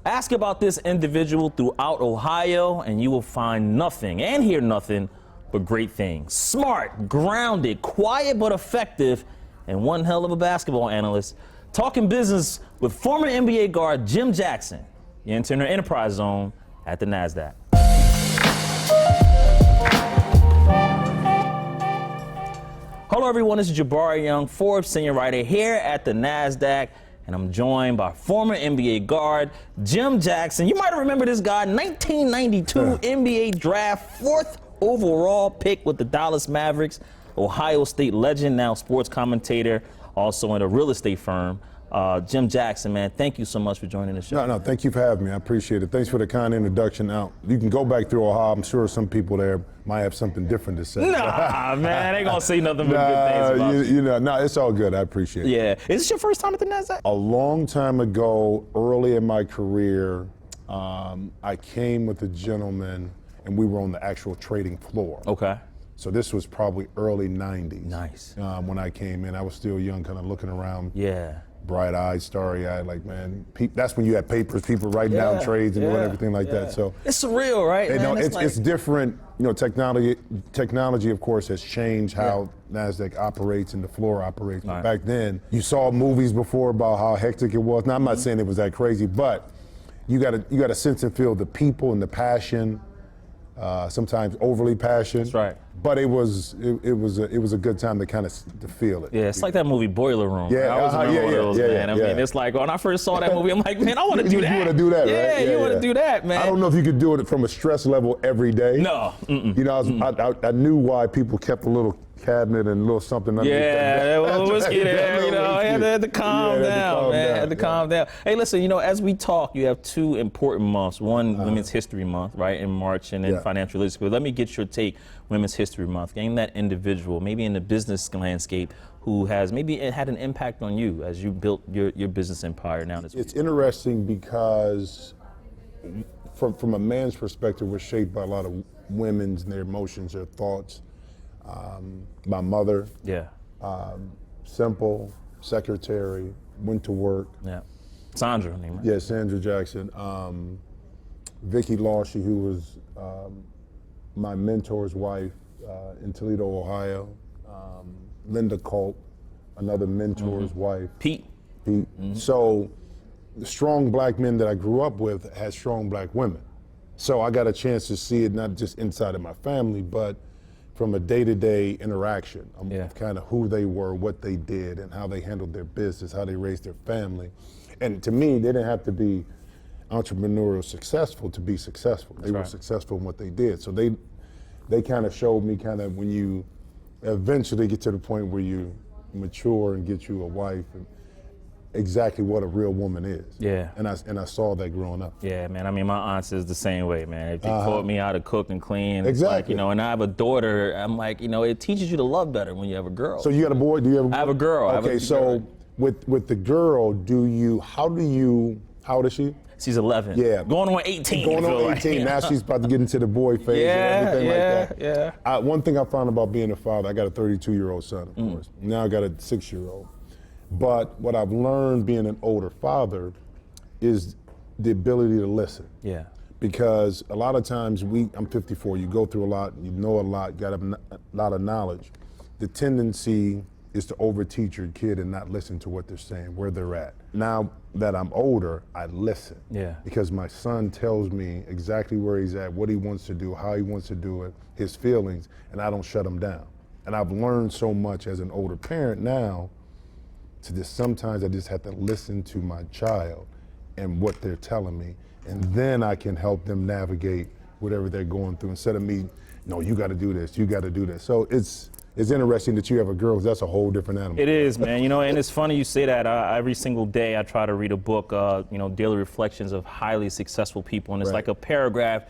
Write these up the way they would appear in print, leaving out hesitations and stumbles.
Ask about this individual throughout Ohio, and you will find nothing and hear nothing but great things. Smart, grounded, quiet but effective, and one hell of a basketball analyst. Talking business with former NBA guard Jim Jackson. You're entering the Enterprise Zone at the Nasdaq. Hello everyone, this is Jabari Young, Forbes senior writer here at the Nasdaq, and I'm joined by former NBA guard Jim Jackson. You might remember this guy, 1992 NBA Draft, 4th overall pick with the Dallas Mavericks, Ohio State legend, now sports commentator, also in a real estate firm. Jim Jackson, man, thank you so much for joining the show. No, thank you for having me. I appreciate it. Thanks for the kind introduction. Now, you can go back through Ohio. I'm sure some people there might have something different to say. Nah, man, they gonna say nothing but good things about you. No, it's all good. I appreciate it. Yeah. Is this your first time at the Nasdaq? A long time ago, early in my career, I came with a gentleman, and we were on the actual trading floor. Okay. So this was probably early 90s. Nice. When I came in, I was still young, kind of looking around. Yeah. Bright-eyed, starry-eyed, like, man, that's when you had papers, people writing down trades and doing everything like that. So it's surreal, right? Man? It's different. You know, technology, of course, has changed how Nasdaq operates and the floor operates. But back then, you saw movies before about how hectic it was. Now, I'm not saying it was that crazy, but you got to sense and feel the people and the passion. Sometimes overly passionate. That's right. But it was a good time to kind of to feel it. Yeah, it's like that movie Boiler Room. Yeah, I always remember those, man. I mean, it's like when I first saw that movie, I'm like, man, I want to do that. You want to do that, yeah, right? Yeah, you want to do that, man. I don't know if you could do it from a stress level every day. No. You know, I knew why people kept a little cabinet and a little something underneath. Yeah, a little whiskey there, you know, had to calm down, man. Had to calm down. Hey, listen, you know, as we talk, you have two important months. One, Women's History Month, right, in March, and then Financial Literacy. But let me get your take, Women's History Month. Name that individual, maybe in the business landscape, who has maybe had an impact on you as you built your business empire now. It's interesting because from a man's perspective, we're shaped by a lot of women's and their emotions, their thoughts. My mother, simple, secretary, went to work. Yeah, Sandra, name, right? Yeah, Sandra Jackson. Vicki Lawshy, who was my mentor's wife in Toledo, Ohio. Linda Culp, another mentor's wife. Pete. So the strong black men that I grew up with had strong black women. So I got a chance to see it not just inside of my family, but from a day-to-day interaction of kind of who they were, what they did, and how they handled their business, how they raised their family. And to me, they didn't have to be entrepreneurial successful to be successful. They were successful in what they did. So they kind of showed me kind of when you eventually get to the point where you mature and get you a wife, and exactly what a real woman is. Yeah. And I saw that growing up. Yeah, man. I mean, my aunt is the same way, man. If they taught me how to cook and clean, exactly. Like, you know, and I have a daughter, I'm like, you know, it teaches you to love better when you have a girl. So you got a boy? Do you have a boy? I have a girl. Okay, so with the girl, how old is she? She's 11. Yeah. Going on 18. Going on 18. Like. Now she's about to get into the boy phase and everything like that. Yeah. One thing I found about being a father, I got a 32-year-old son, of course. Now I got a 6-year-old. But what I've learned being an older father is the ability to listen. Yeah. Because a lot of times I'm 54, you go through a lot, you know a lot, got a lot of knowledge. The tendency is to overteach your kid and not listen to what they're saying, where they're at. Now that I'm older, I listen. Yeah. Because my son tells me exactly where he's at, what he wants to do, how he wants to do it, his feelings, and I don't shut him down. And I've learned so much as an older parent now to just sometimes I just have to listen to my child and what they're telling me, and then I can help them navigate whatever they're going through instead of me, no, you got to do this, you got to do this. So it's interesting that you have a girl, 'cause that's a whole different animal. It is, man. You know, and it's funny you say that. Every single day I try to read a book, you know, daily reflections of highly successful people, and it's like a paragraph,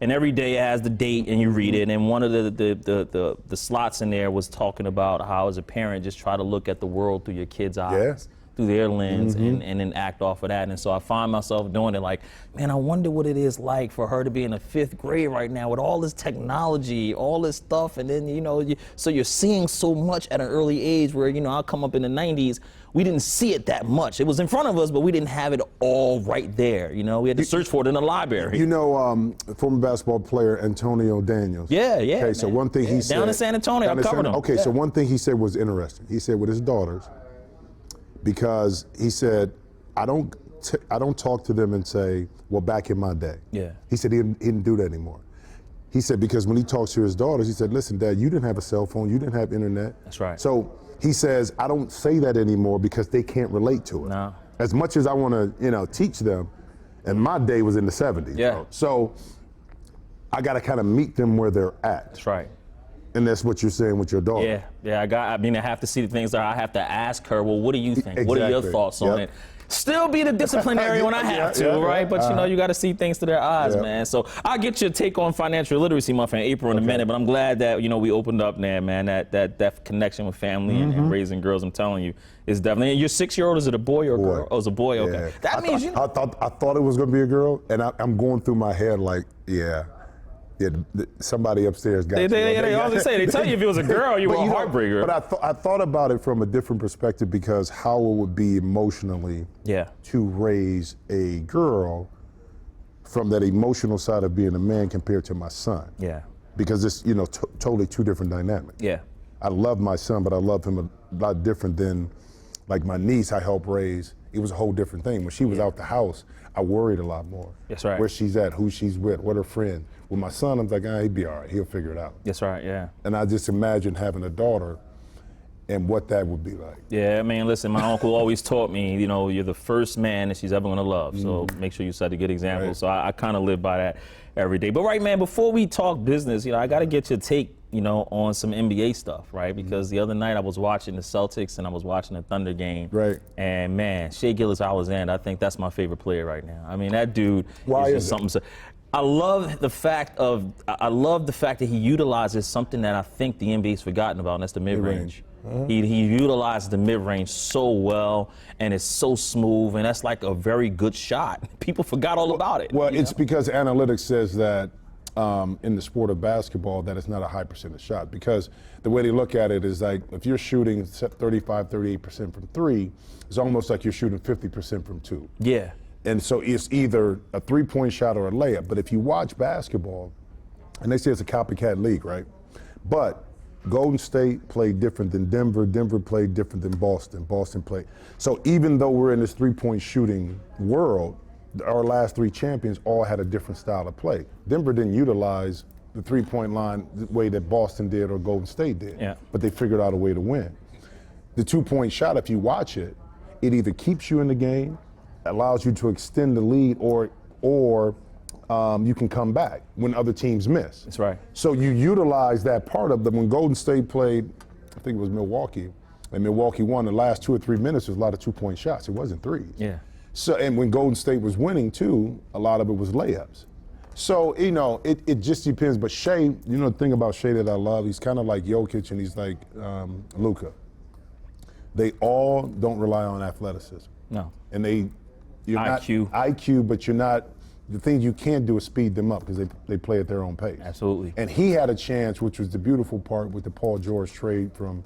and every day it has the date, and you read it. And one of the slots in there was talking about how, as a parent, just try to look at the world through your kids' eyes. Through their lens and then act off of that. And so I find myself doing it like, man, I wonder what it is like for her to be in the 5th grade right now with all this technology, all this stuff. And then, you know, so you're seeing so much at an early age where, you know, I'll come up in the 90s we didn't see it that much. It was in front of us, but we didn't have it all right there. You know, we had to search for it in the library. You know, former basketball player Antonio Daniels. Yeah. Okay, so one thing he said. Down in San Antonio, I covered him. Okay, so one thing he said was interesting. He said with his daughters, because he said, I don't talk to them and say, well, back in my day. Yeah. He said he didn't do that anymore. He said because when he talks to his daughters, he said, listen, Dad, you didn't have a cell phone, you didn't have internet. That's right. So he says, I don't say that anymore because they can't relate to it. No. As much as I want to, teach them, and my day was in the 70s. Yeah. So I got to kind of meet them where they're at. That's right. And that's what you're saying with your daughter. Yeah. I have to see the things that I have to ask her. Well, what do you think? Exactly. What are your thoughts on it? Still be the disciplinary when I have to, right? But you got to see things through their eyes, man. So I'll get your take on financial literacy month in April in a minute. But I'm glad that we opened up there, man. That connection with family and raising girls. I'm telling you, is definitely. And your 6-year-old, is it a boy or a girl? Oh, it's a boy. Okay. That means I thought it was going to be a girl, and I'm going through my head like, somebody upstairs got They always say, they tell you if it was a girl, you were a heartbreaker. But I thought about it from a different perspective because how it would be emotionally to raise a girl from that emotional side of being a man compared to my son. Yeah. Because it's, totally two different dynamics. Yeah. I love my son, but I love him a lot different than like my niece I helped raise. It was a whole different thing. When she was out the house, I worried a lot more. That's right. Where she's at, who she's with, what her friend. With my son, I'm like, he'd be all right. He'll figure it out. That's right, yeah. And I just imagine having a daughter and what that would be like. Yeah, I mean, listen, my uncle always taught me, you're the first man that she's ever going to love. So make sure you set a good example. Right. So I kind of live by that every day. But right, man, before we talk business, I got to get your take, on some NBA stuff, right? Because the other night I was watching the Celtics and I was watching the Thunder game. Right. And man, Shai Gilgeous-Alexander, I think that's my favorite player right now. I mean, that dude is just something. I love the fact that he utilizes something that I think the NBA's forgotten about, and that's the mid-range. He utilized the mid-range so well, and it's so smooth, and that's like a very good shot. People forgot all about it. Well, it's because analytics says that in the sport of basketball that it's not a high percentage shot, because the way they look at it is like if you're shooting 35, 38% from three, it's almost like you're shooting 50% from two. Yeah. And so it's either a three-point shot or a layup. But if you watch basketball, and they say it's a copycat league, right? But Golden State played different than Denver. Denver played different than Boston. Boston played. So even though we're in this three-point shooting world, our last three champions all had a different style of play. Denver didn't utilize the three-point line the way that Boston did or Golden State did. Yeah. But they figured out a way to win. The two-point shot, if you watch it, it either keeps you in the game, allows you to extend the lead, or you can come back when other teams miss. That's right. So you utilize that part of them. When Golden State played, I think it was Milwaukee, and Milwaukee won, the last 2 or 3 minutes was a lot of two-point shots. It wasn't threes. Yeah. So, and when Golden State was winning too, a lot of it was layups. So, it just depends. But Shai, the thing about Shai that I love, he's kind of like Jokic and he's like Luka. They all don't rely on athleticism. No. And you're IQ. not IQ, but you're not. The thing you can't do is speed them up because they play at their own pace. Absolutely. And he had a chance, which was the beautiful part with the Paul George trade from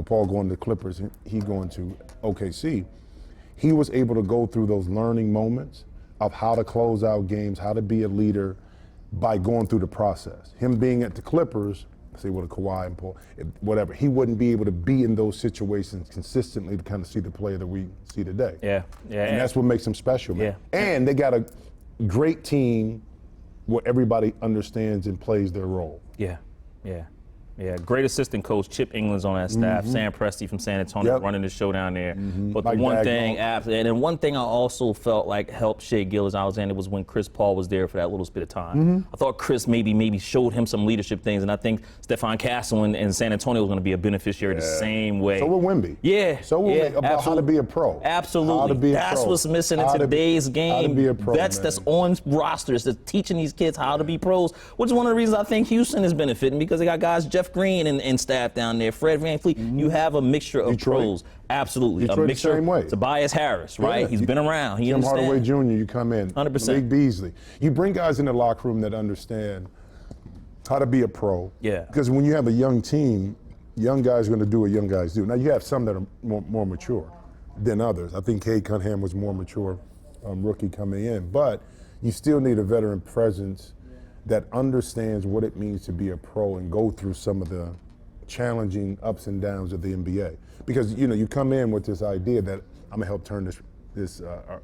Paul going to the Clippers and he going to OKC. He was able to go through those learning moments of how to close out games, how to be a leader by going through the process. Him being at the Clippers, say with a Kawhi and Paul, whatever, he wouldn't be able to be in those situations consistently to kind of see the player that we see today. Yeah. And that's what makes him special, man. Yeah. And they got a great team where everybody understands and plays their role. Yeah. Great assistant coach, Chip England's on that staff. Sam Presti from San Antonio running the show down there. But the one thing, and then one thing I also felt like helped Shai Gilgeous-Alexander was when Chris Paul was there for that little bit of time. I thought Chris maybe showed him some leadership things, and I think Stephon Castle in San Antonio was going to be a beneficiary the same way. So will Wemby. Yeah. So will Wemby, about how to be a pro. Absolutely. How to be a that's pro. What's missing in today's game. How to be a pro, Vets that's on rosters that's teaching these kids how to be pros, which is one of the reasons I think Houston is benefiting, because they got guys, Jeff Green and staff down there, Fred VanVleet. You have a mixture of pros. Absolutely. Detroit a mixture. The same way. Tobias Harris, right? He's been around. He Tim understands. Hardaway Jr., you come in. 100%. Malik Beasley. You bring guys in the locker room that understand how to be a pro. Yeah. Because when you have a young team, young guys are going to do what young guys do. Now, you have some that are more mature. than others. I think Cade Cunningham was more mature rookie coming in, but you still need a veteran presence that understands what it means to be a pro and go through some of the challenging ups and downs of the NBA. Because you come in with this idea that I'm gonna help turn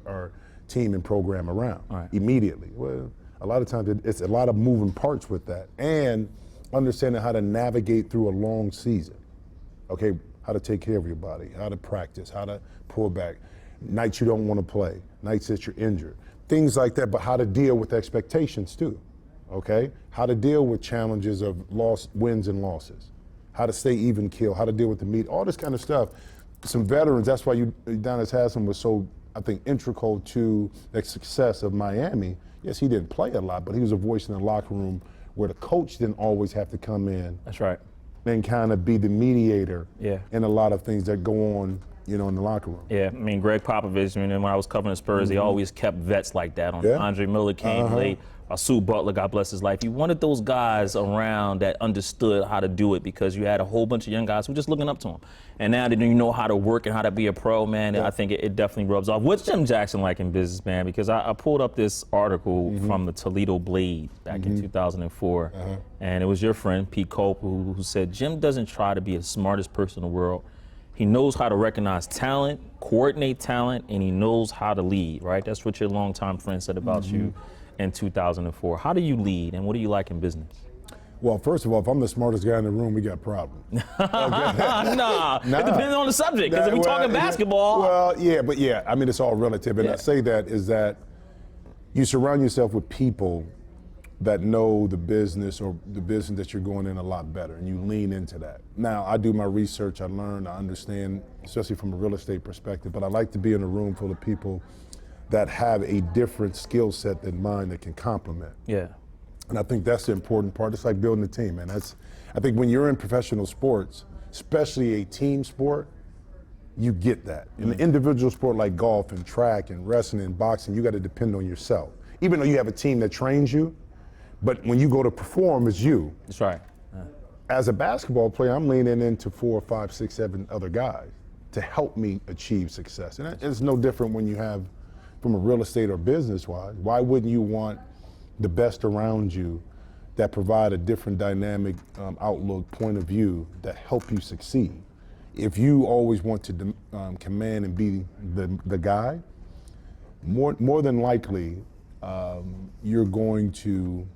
our team and program around immediately. Well, a lot of times it's a lot of moving parts with that, and understanding how to navigate through a long season. Okay, how to take care of your body, how to practice, how to pull back, nights you don't want to play, nights that you're injured, things like that, but how to deal with expectations too, okay? How to deal with challenges of wins and losses, how to stay even keel, how to deal with the meat, all this kind of stuff. Some veterans, that's why Udonis Haslem was so, I think, integral to the success of Miami. Yes, he didn't play a lot, but he was a voice in the locker room where the coach didn't always have to come in. That's right. And kind of be the mediator in a lot of things that go on, in the locker room. Yeah, I mean, Greg Popovich, when I was covering the Spurs, they always kept vets like that. Andre Miller came late. Sue Butler, God bless his life. He wanted those guys around that understood how to do it, because you had a whole bunch of young guys who were just looking up to him. And now that you know how to work and how to be a pro, man, I think it definitely rubs off. What's Jim Jackson like in business, man? Because I pulled up this article from the Toledo Blade back in 2004, and it was your friend, Pete Cope, who said, Jim doesn't try to be the smartest person in the world. He knows how to recognize talent, coordinate talent, and he knows how to lead, right? That's what your longtime friend said about you in 2004. How do you lead, and what do you like in business? Well, first of all, if I'm the smartest guy in the room, we got problems. Nah, it depends on the subject, because if we're talking basketball. Well, yeah, I mean, it's all relative, and I say that is that you surround yourself with people that know the business or the business that you're going in a lot better, and you lean into that. Now, I do my research, I learn, I understand, especially from a real estate perspective, but I like to be in a room full of people that have a different skill set than mine that can complement. Yeah. And I think that's the important part. It's like building a team, man. I think when you're in professional sports, especially a team sport, you get that. In an individual sport like golf and track and wrestling and boxing, you got to depend on yourself. Even though you have a team that trains you, but when you go to perform, it's you. That's right. As a basketball player, I'm leaning into 4, 5, 6, 7 other guys to help me achieve success. And it's no different when you have, from a real estate or business-wise. Why wouldn't you want the best around you that provide a different dynamic outlook, point of view that help you succeed? If you always want to command and be the guy, more than likely you're going to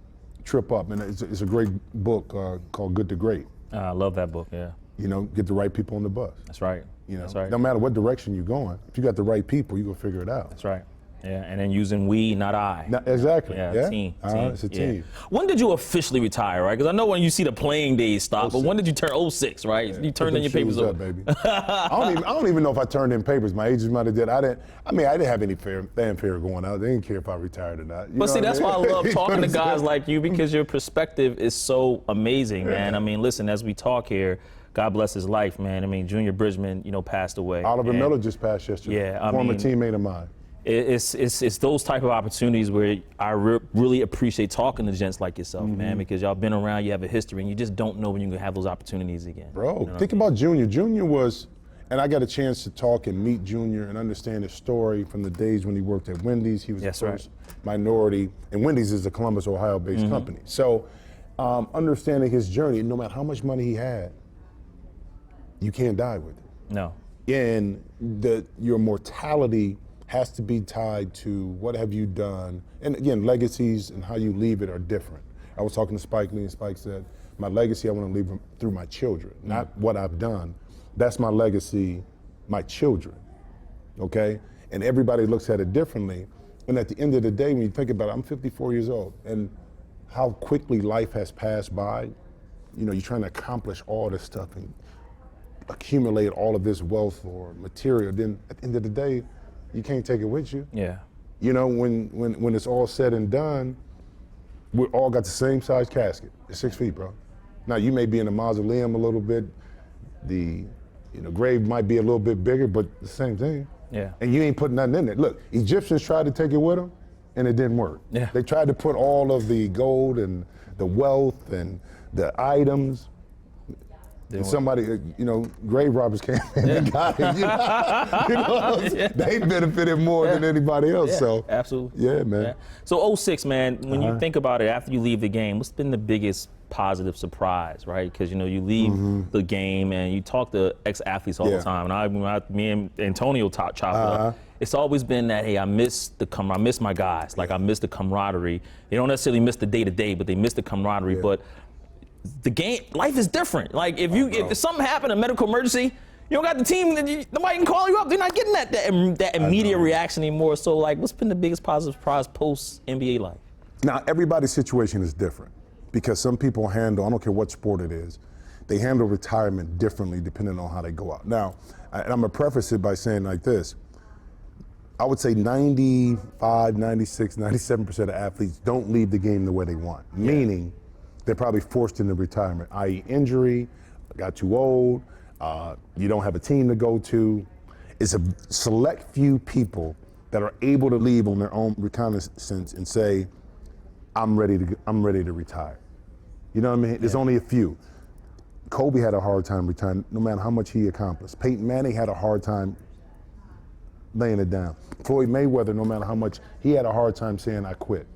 trip up. And it's a great book called Good to Great. I love that book, yeah. Get the right people on the bus. That's right. That's right. No matter what direction you're going, if you got the right people, you're going to figure it out. That's right. Yeah, and then using we, not I. Exactly. Yeah. Team. It's a team. When did you officially retire, right? Because I know when you see the playing days stop, but when did you turn 06, right? Yeah. You turned in your papers over. Baby. I don't even know if I turned in papers. My agents might have did. I didn't have any fanfare going out. They didn't care if I retired or not. But see, that's why I love talking to guys like you, because your perspective is so amazing, man. I mean, listen, as we talk here, God bless his life, man. I mean, Junior Bridgman, passed away. Oliver Miller just passed yesterday. Yeah, former teammate of mine. It's those type of opportunities where I really appreciate talking to gents like yourself, man, because y'all been around, you have a history, and you just don't know when you're gonna have those opportunities again. Bro, think about Junior. Junior was, and I got a chance to talk and meet Junior and understand his story from the days when he worked at Wendy's. He was the first minority, and Wendy's is a Columbus, Ohio-based company. So understanding his journey, no matter how much money he had, you can't die with it. No. And your mortality has to be tied to what have you done. And again, legacies and how you leave it are different. I was talking to Spike Lee, and Spike said, my legacy I want to leave through my children, not what I've done. That's my legacy, my children, okay? And everybody looks at it differently. And at the end of the day, when you think about it, I'm 54 years old, and how quickly life has passed by. You're trying to accomplish all this stuff and accumulate all of this wealth or material. Then at the end of the day, you can't take it with you. Yeah. When it's all said and done, we all got the same size casket. It's 6 feet, bro. Now you may be in a mausoleum a little bit. The grave might be a little bit bigger, but the same thing. Yeah. And you ain't putting nothing in it. Look, Egyptians tried to take it with them, and it didn't work. Yeah. They tried to put all of the gold and the wealth and the items. And somebody, grave robbers came in and got it. They benefited more than anybody else. So absolutely. Yeah, man. Yeah. So 06, man, when you think about it, after you leave the game, what's been the biggest positive surprise, right? Because, you leave the game and you talk to ex-athletes all the time. And me and Antonio chop it up. It's always been that, hey, I miss my guys. Like, I miss the camaraderie. They don't necessarily miss the day-to-day, but they miss the camaraderie. Yeah. But the game, life is different. Like, if something happened, a medical emergency, you don't got the team, nobody can call you up. They're not getting that immediate reaction anymore. So, like, what's been the biggest positive surprise post-NBA life? Now, everybody's situation is different because some people handle, I don't care what sport it is, they handle retirement differently depending on how they go out. Now, and I'm going to preface it by saying like this. I would say 95, 96, 97% of athletes don't leave the game the way they want, meaning they're probably forced into retirement, i.e. injury, got too old, you don't have a team to go to. It's a select few people that are able to leave on their own reconnaissance and say, I'm ready to retire. You know what I mean? There's only a few. Kobe had a hard time retiring, no matter how much he accomplished. Peyton Manning had a hard time laying it down. Floyd Mayweather, no matter how much, he had a hard time saying, I quit.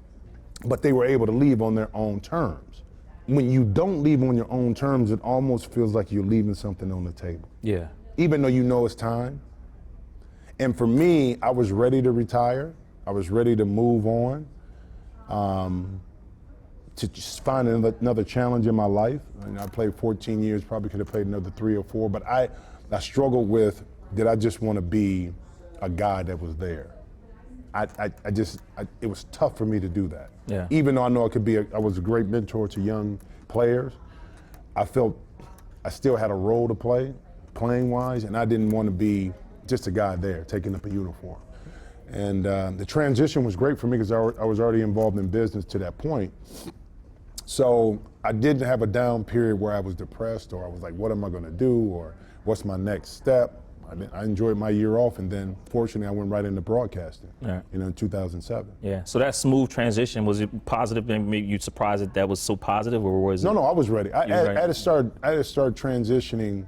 But they were able to leave on their own terms. When you don't leave on your own terms, it almost feels like you're leaving something on the table. Yeah. Even though you know it's time. And for me, I was ready to retire. I was ready to move on, to just find another challenge in my life. And I played 14 years, probably could have played another 3 or 4, but I struggled with, did I just want to be a guy that was there? It was tough for me to do that. Yeah. Even though I know I was a great mentor to young players, I felt I still had a role to play, playing wise, and I didn't want to be just a guy there taking up a uniform. And the transition was great for me because I was already involved in business to that point. So I didn't have a down period where I was depressed or I was like, what am I going to do, or what's my next step? I enjoyed my year off, and then fortunately I went right into broadcasting, in 2007. Yeah, so that smooth transition, was it positive? And you surprised that was so positive, or was it? No, I was ready. I had to start transitioning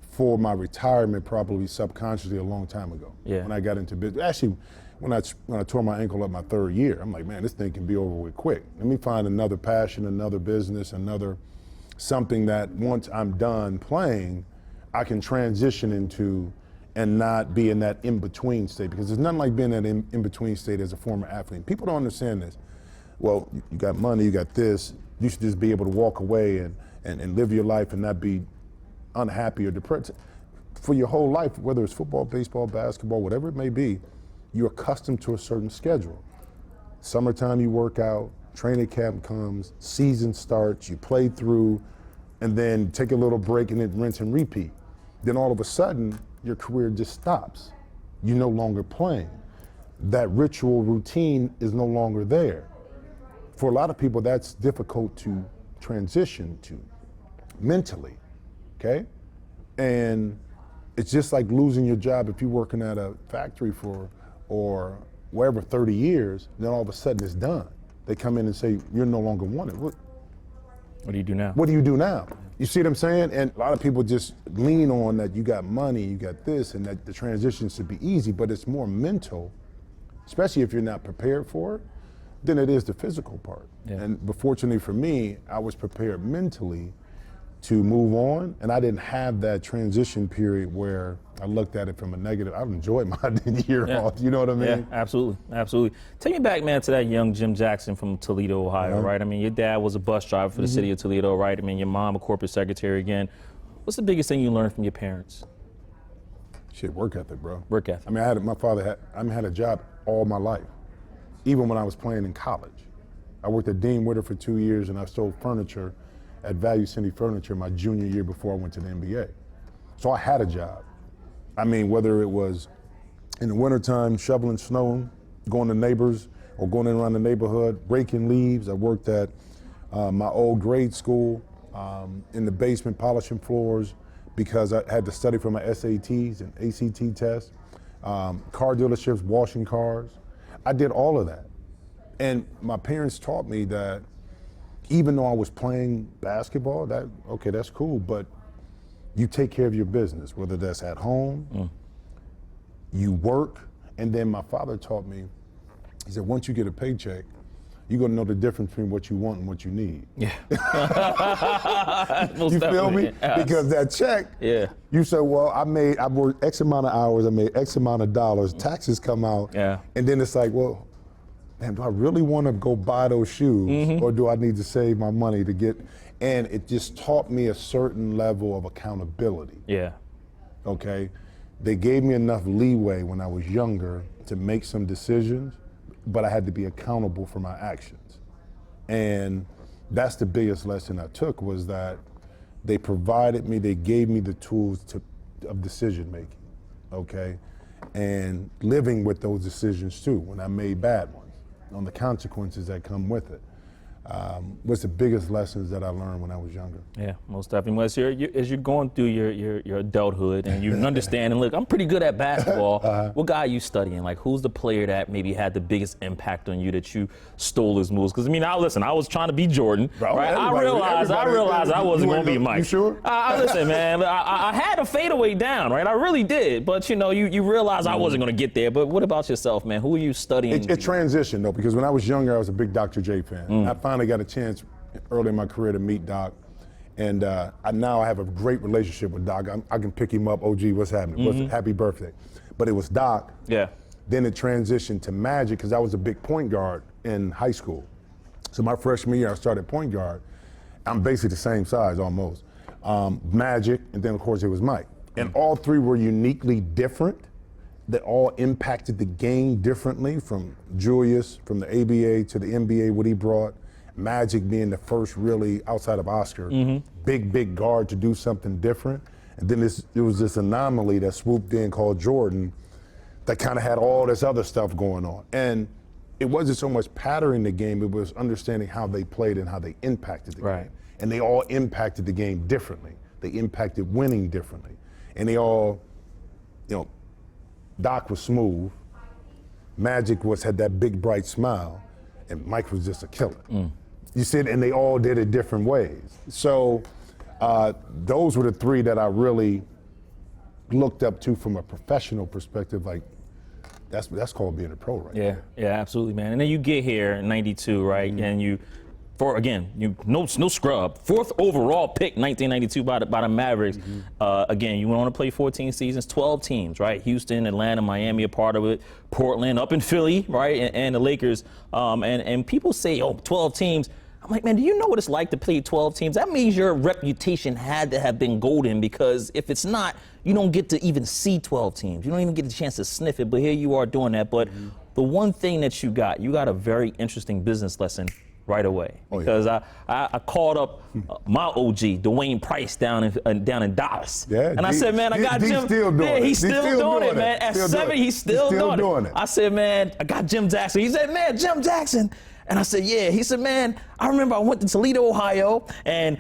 for my retirement probably subconsciously a long time ago. Yeah. When I got into business. Actually, when I tore my ankle up my 3rd year, I'm like, man, this thing can be over with quick. Let me find another passion, another business, something that once I'm done playing, I can transition into and not be in that in-between state, because there's nothing like being in that in-between state as a former athlete. People don't understand this. Well, you got money, you got this, you should just be able to walk away and live your life and not be unhappy or depressed. For your whole life, whether it's football, baseball, basketball, whatever it may be, you're accustomed to a certain schedule. Summertime you work out, training camp comes, season starts, you play through, and then take a little break and then rinse and repeat. Then all of a sudden, your career just stops. You're no longer playing. That ritual routine is no longer there. For a lot of people, that's difficult to transition to mentally, okay? And it's just like losing your job if you're working at a factory or wherever 30 years, then all of a sudden it's done. They come in and say, you're no longer wanted. What do you do now? What do you do now? You see what I'm saying? And a lot of people just lean on that you got money, you got this, and that the transition should be easy, but it's more mental, especially if you're not prepared for it, than it is the physical part. Yeah. And fortunately for me, I was prepared mentally to move on, and I didn't have that transition period where I looked at it from a negative. I've enjoyed my year off, you know what I mean? Yeah, absolutely, absolutely. Take me back, man, to that young Jim Jackson from Toledo, Ohio, right? I mean, your dad was a bus driver for the city of Toledo, right? I mean, your mom a corporate secretary again. What's the biggest thing you learned from your parents? Shit, work ethic, bro. Work ethic. I mean, my father had a job all my life, even when I was playing in college. I worked at Dean Witter for 2 years, and I sold furniture at Value City Furniture my junior year before I went to the NBA. So I had a job. I mean, whether it was in the wintertime, shoveling snow, going to neighbors, or going around the neighborhood, raking leaves. I worked at my old grade school in the basement, polishing floors, because I had to study for my SATs and ACT tests. Car dealerships, washing cars. I did all of that. And my parents taught me that even though I was playing basketball, that's cool, but you take care of your business, whether that's at home, you work, and then my father taught me, he said, once you get a paycheck, you're gonna know the difference between what you want and what you need. Yeah. You feel me? Yes. Because that check, you say, well, I worked X amount of hours, I made X amount of dollars, taxes come out, and then it's like, well, man, do I really wanna go buy those shoes, or do I need to save my money to get, and it just taught me a certain level of accountability. Yeah. Okay? They gave me enough leeway when I was younger to make some decisions, but I had to be accountable for my actions. And that's the biggest lesson I took, was that they gave me the tools of decision making, okay? And living with those decisions too, when I made bad ones, on the consequences that come with it. Was the biggest lessons that I learned when I was younger. Yeah, most definitely. As you're going through your adulthood and you understand, and look, I'm pretty good at basketball. What guy are you studying? Like, who's the player that maybe had the biggest impact on you, that you stole his moves? Because I mean, I was trying to be Jordan, right? I realized I wasn't going to be Mike. You sure? Listen, man, I had a fadeaway down, right? I really did, but you realize I wasn't going to get there. But what about yourself, man? Who are you studying? It transitioned though, because when I was younger, I was a big Dr. J fan. I finally got a chance early in my career to meet Doc, and now I have a great relationship with Doc. I can pick him up. OG, what's happening? Happy birthday. But it was Doc. Yeah. Then it transitioned to Magic, because I was a big point guard in high school. So my freshman year, I started point guard. I'm basically the same size almost. Magic, and then of course it was Mike. And all three were uniquely different, that all impacted the game differently, from Julius, from the ABA to the NBA, what he brought. Magic being the first really, outside of Oscar, big guard to do something different. And then there was this anomaly that swooped in called Jordan that kind of had all this other stuff going on. And it wasn't so much patterning the game, it was understanding how they played and how they impacted the game. And they all impacted the game differently. They impacted winning differently. And they all, Doc was smooth, Magic had that big bright smile, and Mike was just a killer. You said, and they all did it different ways. So those were the three that I really looked up to from a professional perspective. Like, that's called being a pro, right? Yeah, absolutely, man. And then you get here in '92, right? And no scrub, 4th overall pick, 1992 by the Mavericks. Again, you went on to play 14 seasons, 12 teams, right? Houston, Atlanta, Miami, a part of it, Portland, up in Philly, right? And the Lakers. And people say, 12 teams. I'm like, man, do you know what it's like to play 12 teams? That means your reputation had to have been golden, because if it's not, you don't get to even see 12 teams. You don't even get a chance to sniff it, but here you are doing that. But the one thing that you got a very interesting business lesson right away, because I called up my OG, Dwayne Price, down in Dallas. Yeah, and I said, man, I got Jim. He's still doing it, man. At 7, he's still doing it. I said, man, I got Jim Jackson. He said, man, Jim Jackson. And I said, yeah. He said, man, I remember I went to Toledo, Ohio, and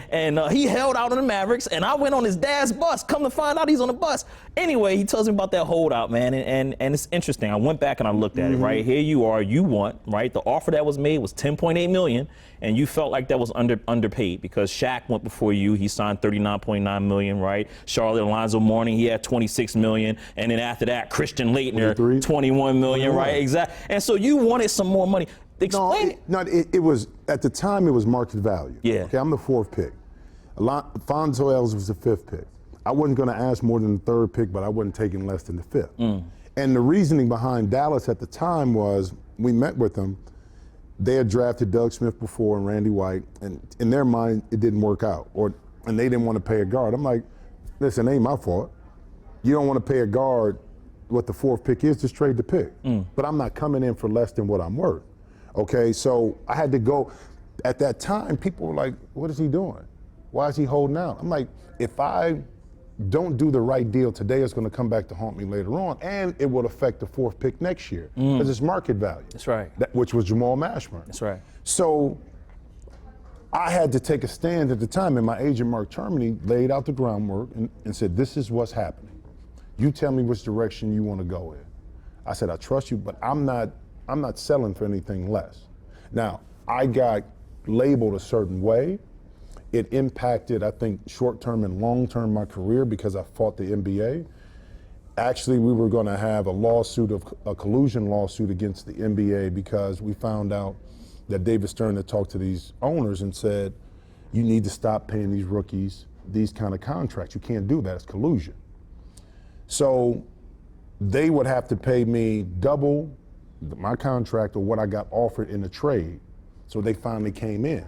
he held out on the Mavericks, and I went on his dad's bus. Come to find out, he's on the bus. Anyway, he tells me about that holdout, man, and it's interesting. I went back and I looked at it, right? Here you are, you want, right? The offer that was made was $10.8 million, and you felt like that was underpaid, because Shaq went before you. He signed $39.9 million, right? Charlotte Alonzo Mourning, he had $26 million, and then after that, Christian Laettner, $21 million, right? Exactly. And so you wanted some more money. Explain it. It was, at the time, it was market value. Yeah. Okay, I'm the 4th pick. Fonzo Ellis was the 5th pick. I wasn't going to ask more than the 3rd pick, but I wasn't taking less than the 5th. And the reasoning behind Dallas at the time was, we met with them, they had drafted Doug Smith before and Randy White, and in their mind, it didn't work out, and they didn't want to pay a guard. I'm like, listen, it ain't my fault. You don't want to pay a guard what the 4th pick is, just trade the pick. But I'm not coming in for less than what I'm worth. Okay, so I had to go. At that time, people were like, what is he doing? Why is he holding out? I'm like, if I don't do the right deal today, it's going to come back to haunt me later on, and it will affect the 4th pick next year, because it's market value. That's right. Which was Jamal Mashburn. That's right. So I had to take a stand at the time, and my agent, Mark Termini, laid out the groundwork and said, this is what's happening. You tell me which direction you want to go in. I said, I trust you, but I'm not selling for anything less. Now, I got labeled a certain way. It impacted, I think, short-term and long-term my career because I fought the NBA. Actually, we were going to have a collusion lawsuit against the NBA because we found out that David Stern had talked to these owners and said, you need to stop paying these rookies these kind of contracts. You can't do that, it's collusion. So they would have to pay me double my contract or what I got offered in the trade. So they finally came in.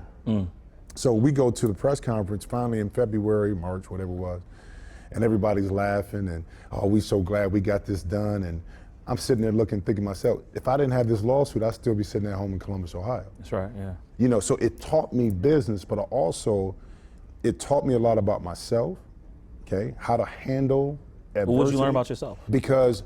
So we go to the press conference finally in February, March, whatever it was, and everybody's laughing and, oh, we so glad we got this done. And I'm sitting there looking, thinking to myself, if I didn't have this lawsuit, I'd still be sitting at home in Columbus, Ohio. That's right, yeah. You know, so it taught me business, but also it taught me a lot about myself, okay, how to handle adversity. What did you learn about yourself? Because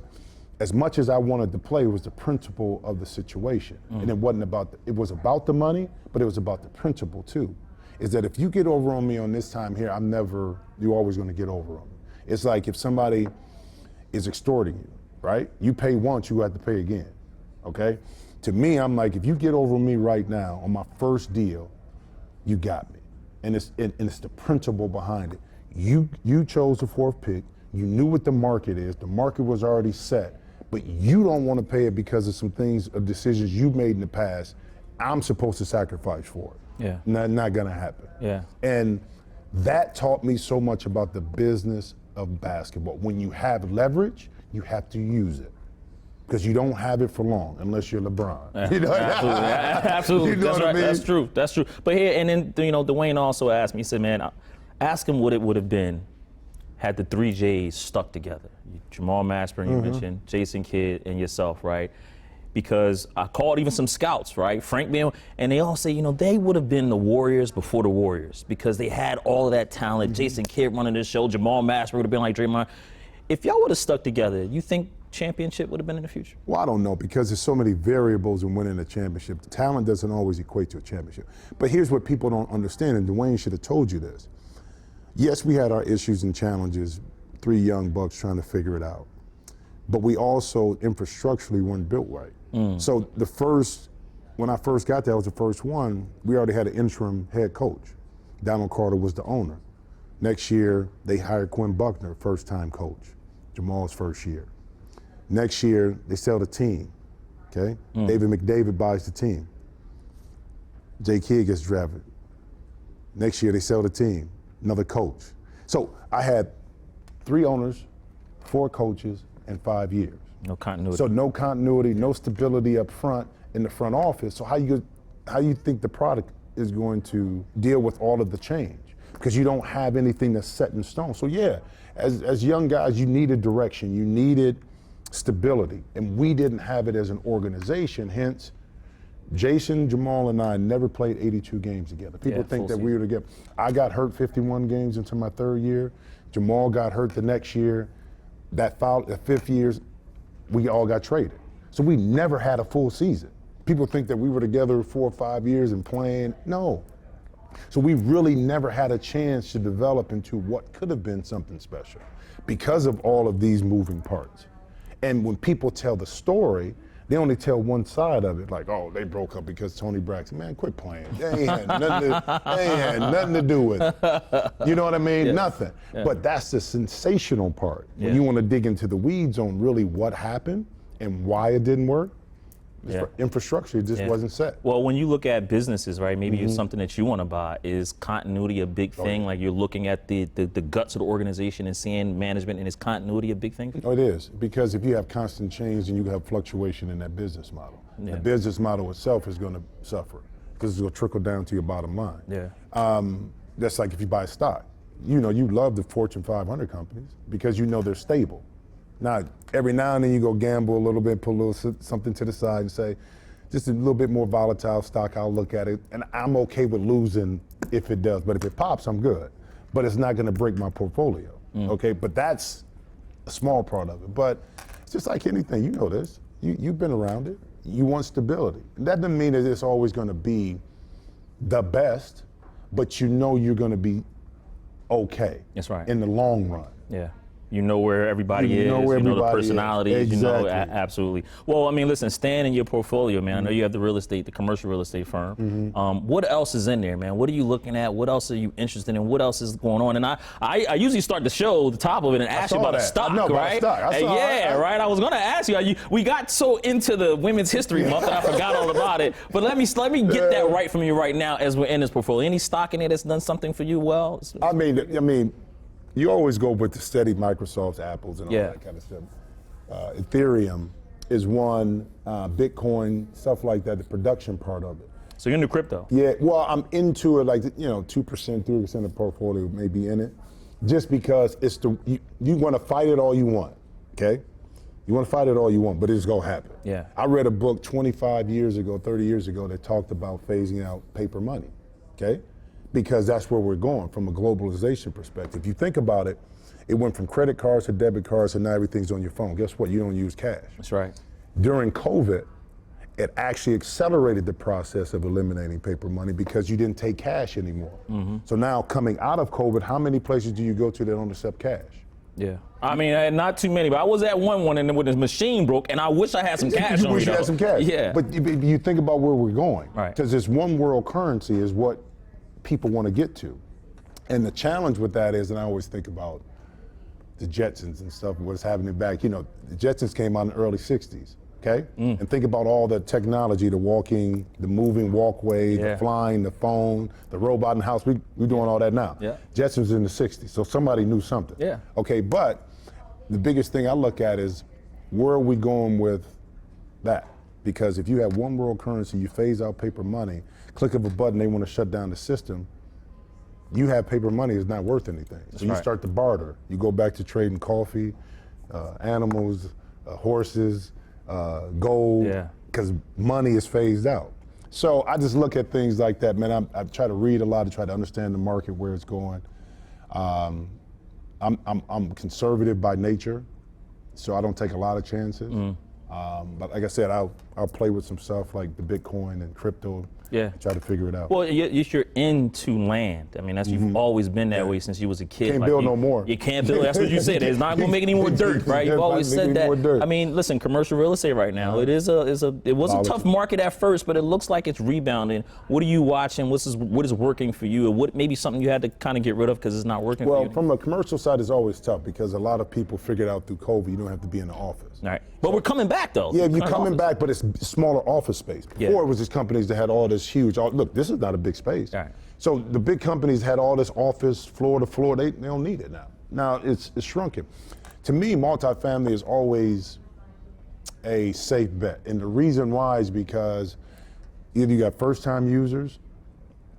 as much as I wanted to play, it was the principle of the situation. And it wasn't about, it was about the money, but it was about the principle too. Is that if you get over on me on this time here, you're always gonna get over on me. It's like if somebody is extorting you, right? You pay once, you have to pay again, okay? To me, I'm like, if you get over me right now on my first deal, you got me. And it's the principle behind it. You chose the fourth pick, you knew what the market is, the market was already set, but you don't want to pay it because of some things or decisions you made in the past. I'm supposed to sacrifice for it. Yeah. Not gonna happen. Yeah. And that taught me so much about the business of basketball. When you have leverage, you have to use it. Because you don't have it for long unless you're LeBron. Yeah, you know? absolutely. You know That's what right. I mean? That's true. That's true. But here, and then, you know, Dwayne also asked me, he said, man, ask him what it would have been had the three J's stuck together. Jamal Mashburn, you mentioned, Jason Kidd, and yourself, right? Because I called even some scouts, right? Frank Beal, and they all say, you know, they would have been the Warriors before the Warriors because they had all of that talent. Jason Kidd running this show, Jamal Mashburn would have been like Draymond. If y'all would have stuck together, you think championship would have been in the future? Well, I don't know, because there's so many variables in winning a championship. The talent doesn't always equate to a championship. But here's what people don't understand, and Dwayne should have told you this. Yes, we had our issues and challenges, three young bucks trying to figure it out. But we also infrastructurally weren't built right. So when I first got there, I was the first one, we already had an interim head coach. Donald Carter was the owner. Next year, they hired Quinn Buckner, first-time coach, Jamal's first year. Next year, they sell the team, okay? David McDavid buys the team. Jay Kidd gets drafted. Next year, they sell the team, another coach. So I had 3 owners, 4 coaches, and 5 years. No continuity. So no continuity, no stability up front in the front office. So how you think the product is going to deal with all of the change? Because you don't have anything that's set in stone. So yeah, as young guys, you needed direction, you needed stability, and we didn't have it as an organization. Hence, Jason, Jamal, and I never played 82 games together. People think that we were together. I got hurt 51 games into my 3rd year. Jamal got hurt the next year. The 5th year, we all got traded. So we never had a full season. People think that we were together 4 or 5 years and playing. No. So we really never had a chance to develop into what could have been something special because of all of these moving parts. And when people tell the story, they only tell one side of it, like, oh, they broke up because Tony Braxton. Man, quit playing. They ain't had nothing to do with it. You know what I mean? Yes. Nothing. Yeah. But that's the sensational part. When you want to dig into the weeds on really what happened and why it didn't work, infrastructure just wasn't set. Well, when you look at businesses, right, maybe it's something that you want to buy. Is continuity a big thing? Like you're looking at the guts of the organization and seeing management, and is continuity a big thing? Oh, it is, because if you have constant change, then you have fluctuation in that business model. The business model itself is going to suffer because it's going to trickle down to your bottom line. That's like if you buy stock. You know, you love the Fortune 500 companies because you know they're stable. Now, every now and then you go gamble a little bit, put a little something to the side and say, just a little bit more volatile stock, I'll look at it, and I'm okay with losing if it does. But if it pops, I'm good. But it's not gonna break my portfolio, okay? But that's a small part of it. But it's just like anything, you know this. You've been around it. You want stability. That doesn't mean that it's always gonna be the best, but you know you're gonna be okay. That's right. In the long run. Yeah. You know where everybody You is. know where you know the everybody is. personalities. You know, Exactly. absolutely. Well, I mean, listen, staying in your portfolio, man. I know you have the real estate, the commercial real estate firm. What else is in there, man? What are you looking at? What else are you interested in? What else is going on? And I usually start the show, the top of it, and ask you about a stock, I know about right? stock. Right. I was gonna ask you. We got so into the Women's History Month that I forgot all about it. But let me get that right from you right now as we're in this portfolio. Any stock in there that's done something for you well? I mean, you always go with the steady Microsofts, Apples, and all that kind of stuff. Ethereum is one, Bitcoin, stuff like that, the production part of it. So you're into crypto? Yeah, well, I'm into it, like, 2%, 3% of the portfolio may be in it, just because it's you want to fight it all you want, okay? You want to fight it all you want, but it's going to happen. Yeah. I read a book 25 years ago, 30 years ago that talked about phasing out paper money, okay? Because that's where we're going from a globalization perspective. If you think about it, it went from credit cards to debit cards, and now everything's on your phone. Guess what? You don't use cash. That's right. During COVID, it actually accelerated the process of eliminating paper money because you didn't take cash anymore. So now coming out of COVID, how many places do you go to that don't accept cash? Yeah. I mean, not too many, but I was at one and then when the machine broke, and I wish I had some cash on me. You wish you had some cash. Yeah. But you think about where we're going. Right. Because this one world currency is what people want to get to. And the challenge with that is, and I always think about the Jetsons and stuff, what's happening back, the Jetsons came out in the early 60s, okay? And think about all the technology, the walking, the moving walkway, the flying, the phone, the robot in the house, we're doing all that now. Yeah. Jetsons in the 60s, so somebody knew something. Yeah. Okay, but the biggest thing I look at is, where are we going with that? Because if you have one world currency, you phase out paper money, click of a button, they want to shut down the system, you have paper money, it's not worth anything. So you start to barter. You go back to trading coffee, animals, horses, gold, because money is phased out. So I just look at things like that, man. I try to read a lot to try to understand the market, where it's going. I'm conservative by nature, so I don't take a lot of chances. But like I said, I'll play with some stuff like the Bitcoin and crypto. And try to figure it out. Well, you're into land. I mean, you've always been that way since you was a kid. Can't build no more. You can't build. That's what you said. It's not going to make any more dirt, right? You've always said that. I mean, listen, commercial real estate right now, it was a tough market at first, but it looks like it's rebounding. What are you watching? What is working for you? And what maybe something you had to kind of get rid of because it's not working for you? Well, from a commercial side, it's always tough because a lot of people figured out through COVID you don't have to be in the office. Right. But we're coming back though. Yeah, you're coming back, but it's smaller office space. Before it was just companies that had all this huge. Look, this is not a big space. Right. So the big companies had all this office floor to floor. They don't need it now. Now it's shrunken. To me, multifamily is always a safe bet, and the reason why is because either you got first-time users,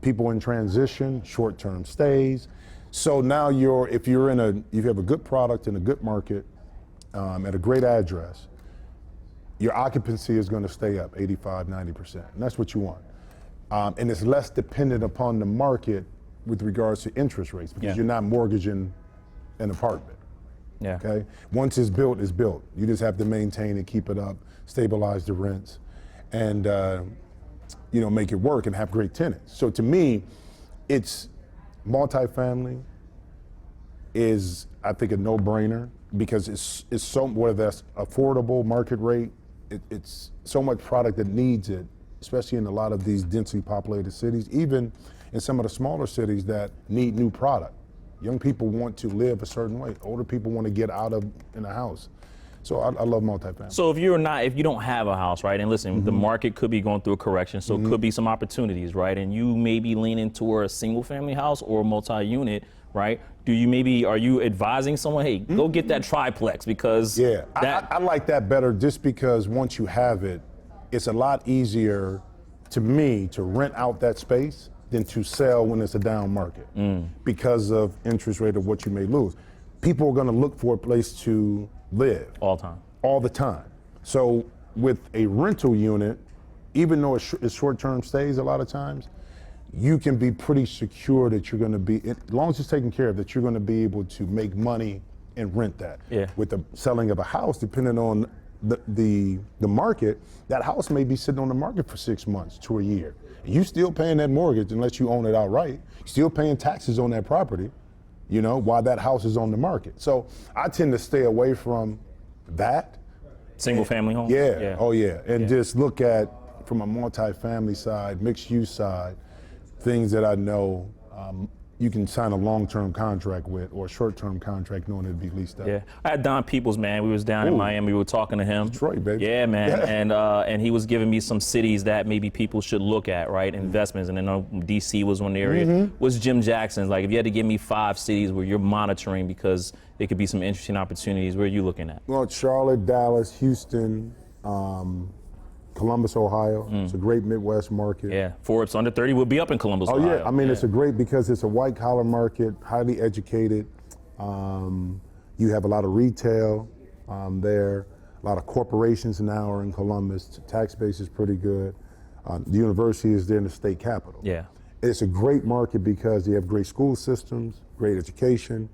people in transition, short-term stays. So now if you have a good product in a good market at a great address, your occupancy is going to stay up 85, 90%, and that's what you want. And it's less dependent upon the market with regards to interest rates because you're not mortgaging an apartment. Yeah. Okay. Once it's built, it's built. You just have to maintain it, keep it up, stabilize the rents, and make it work and have great tenants. So to me, it's multifamily is, I think, a no-brainer because it's so, whether that's affordable market rate, it's so much product that needs it, especially in a lot of these densely populated cities, even in some of the smaller cities that need new product. Young people want to live a certain way. Older people want to get out of in a house. So I love multifamily. So if you don't have a house, right, and listen, the market could be going through a correction, so it could be some opportunities, right, and you may be leaning toward a single family house or a multi-unit, right? Are you advising someone, hey, go get that triplex because I like that better just because once you have it, it's a lot easier to me to rent out that space than to sell when it's a down market because of interest rate of what you may lose. People are going to look for a place to live. All the time. So with a rental unit, even though it's short-term stays a lot of times, you can be pretty secure that you're going to be, as long as it's taken care of, that you're going to be able to make money and rent that. With the selling of a house, depending on the market, that house may be sitting on the market for 6 months to a year. You still paying that mortgage unless you own it outright. Still paying taxes on that property. you know, while that house is on the market. So I tend to stay away from that. Single family home? Yeah. Oh yeah. And just look at, from a multi-family side, mixed use side, things that I know you can sign a long-term contract with or a short-term contract knowing it'd be leased out. Yeah, I had Don Peoples, man. We was down in Miami. We were talking to him. Detroit, baby. Yeah, man. And he was giving me some cities that maybe people should look at, right? Investments. And I know DC was one area. Was Jim Jackson's. Like, if you had to give me 5 cities where you're monitoring because there could be some interesting opportunities, where are you looking at? Well, Charlotte, Dallas, Houston, Columbus, Ohio. It's a great Midwest market. Yeah, Forbes under 30 will be up in Columbus, Oh Ohio. yeah, I mean it's a great, because it's a white collar market, highly educated. You have a lot of retail there. A lot of corporations now are in Columbus. The tax base is pretty good. The university is there in the state capital. Yeah. It's a great market because you have great school systems, great education,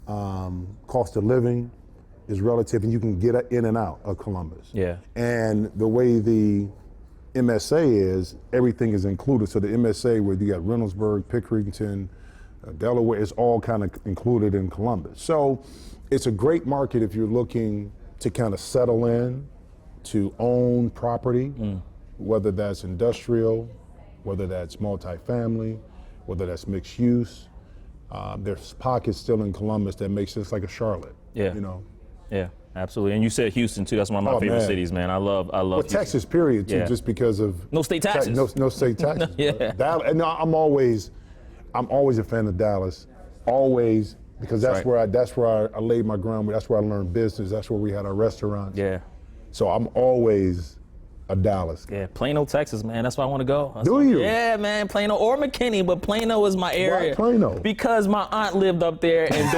cost of living is relative, and you can get in and out of Columbus. Yeah. And the way the MSA is, everything is included. So the MSA, where you got Reynoldsburg, Pickerington, Delaware, is all kind of included in Columbus. So it's a great market if you're looking to kind of settle in, to own property, whether that's industrial, whether that's multifamily, whether that's mixed use. There's pockets still in Columbus that makes this like a Charlotte. Yeah. You know. Yeah, absolutely. And you said Houston too. That's one of my favorite cities, man. I love Well, Houston. Texas, period, too, just because of no state taxes. No state taxes. Yeah. Dallas, and I'm always a fan of Dallas, always, because that's where I laid my ground. That's where I learned business. That's where we had our restaurants. Yeah. So I'm always a Dallas guy. Yeah, Plano, Texas, man. That's where I want to go. Do you? Yeah, man. Plano or McKinney, but Plano is my area. Why Plano? Because my aunt lived up there, and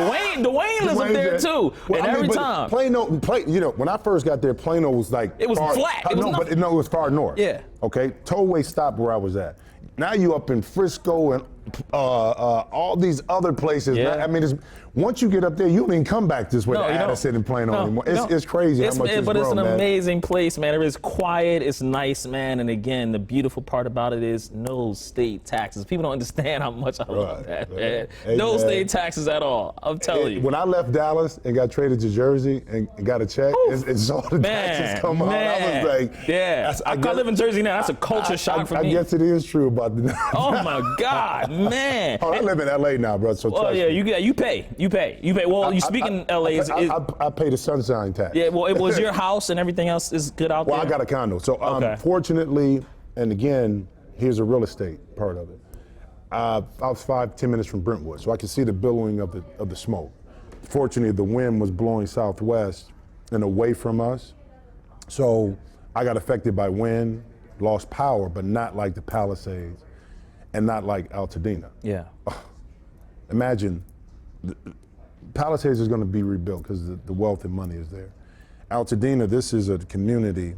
Dwayne lives up there too. Well, and I mean, every but time. Plano, you know, when I first got there, Plano was like It was far, flat. It was it was far north. Yeah. Okay. Tollway stopped where I was at. Now you up in Frisco and all these other places. Yeah. I mean, once you get up there, you don't even come back this way to Addison and Plano anymore. It's crazy how much it's But it's grown, an man. amazing place, man. It is quiet. It's nice, man. And again, the beautiful part about it is no state taxes. People don't understand how much I love that, man. Hey, no man. state taxes at all. I'm telling you. When I left Dallas and got traded to Jersey and got a check, it's all the taxes come out. I was like, yeah. I live in Jersey now. That's a culture shock for me. I guess it is true about the. Oh my God, man. Oh, I live in LA now, bro. So oh yeah, you pay. Well, you speak in LA. I pay the sunshine tax. Yeah, well, it was your house and everything else is good out there. Well, I got a condo. So fortunately, and again, here's a real estate part of it. I was 5-10 minutes from Brentwood, so I could see the billowing of the smoke. Fortunately, the wind was blowing southwest and away from us, so I got affected by wind, lost power, but not like the Palisades, and not like Altadena. Yeah. Imagine, Palisades is going to be rebuilt because the wealth and money is there. Altadena, this is a community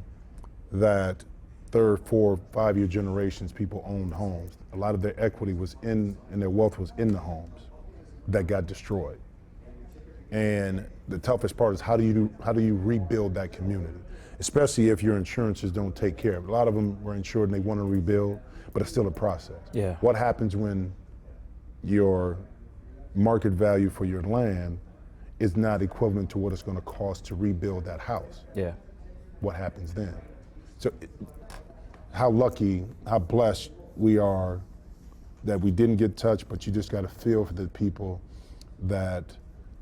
that 3rd, 4th, 5-year generations, people owned homes. A lot of their equity was and their wealth was in the homes that got destroyed. And the toughest part is how do you rebuild that community, especially if your insurances don't take care of it. A lot of them were insured and they want to rebuild, but it's still a process. Yeah. What happens when your market value for your land is not equivalent to what it's going to cost to rebuild that house? Yeah. What happens then? So how lucky, how blessed we are that we didn't get touched, but you just got to feel for the people that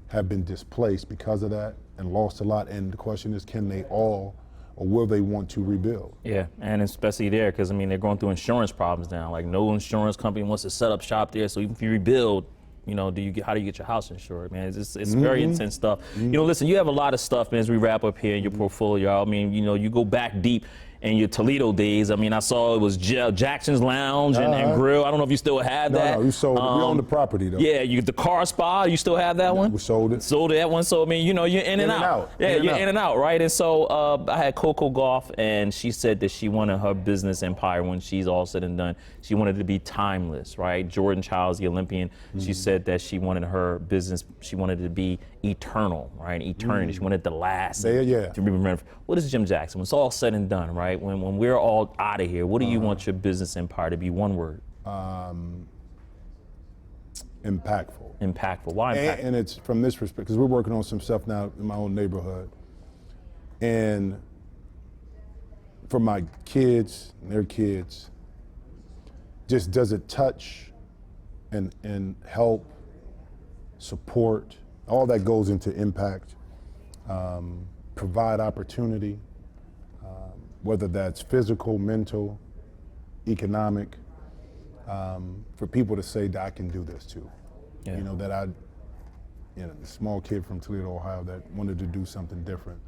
have been displaced because of that and lost a lot. And the question is, can they all, or will they want to rebuild? Yeah, and especially there, because I mean, they're going through insurance problems now. Like, no insurance company wants to set up shop there, so even if you rebuild, you know, how do you get your house insured, man? It's very intense stuff. You know, listen, you have a lot of stuff, man, as we wrap up here in your portfolio. I mean, you know, you go back deep in your Toledo days. I mean, I saw it was Jackson's Lounge and Grill. I don't know if you still have that. No, we sold it. We own the property, though. Yeah, the car spa, you still have that one? We sold it. Sold that one. So, I mean, you know, you're in and out. Yeah, you're in and out, right? And so I had Coco Golf, and she said that she wanted her business empire, when she's all said and done, she wanted it to be timeless, right? Jordan Childs, the Olympian, she said that she wanted her business, she wanted it to be eternal, right? Eternity. She wanted it to last. To remember. What is Jim Jackson? When it's all said and done, right? When we're all out of here, what do you want your business empire to be? One word. impactful. Impactful. Why impactful? And it's from this perspective, because we're working on some stuff now in my own neighborhood. And for my kids and their kids, just does it touch and help, support, all that goes into impact, provide opportunity, whether that's physical, mental, economic, for people to say that I can do this too. Yeah. You know, that the small kid from Toledo, Ohio that wanted to do something different,